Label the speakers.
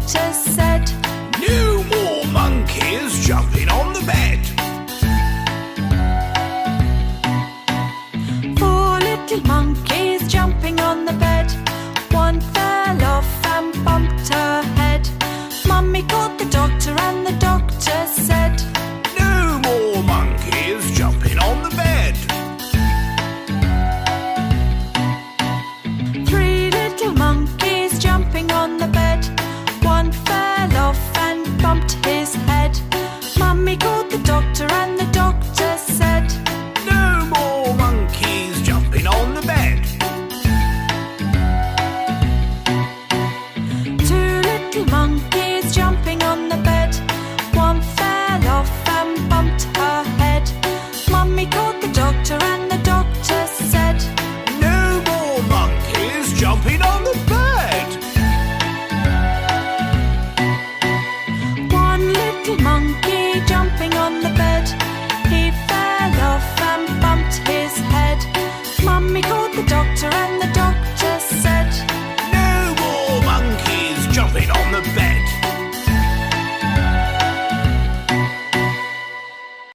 Speaker 1: doctor said,
Speaker 2: No more monkeys jumping on the bed.
Speaker 1: 4 little monkeys jumping on the bed. One fell off and bumped her head. Mummy called the doctor and the doctor said,
Speaker 2: No more monkeys jumping on the bed.
Speaker 1: 3 little monkeys jumping on the bed. One fell off and bumped his head. Mummy called the doctor and the doctor said,
Speaker 2: No more monkeys jumping on the bed.
Speaker 1: 2 little monkeys jumping on the bed. One fell off and bumped her head. Mummy called the doctor and the doctor said,
Speaker 2: No more monkeys jumping on the bed.
Speaker 1: 1 little monkey jumping on the bed. He fell off and bumped his head. Mummy called the doctor and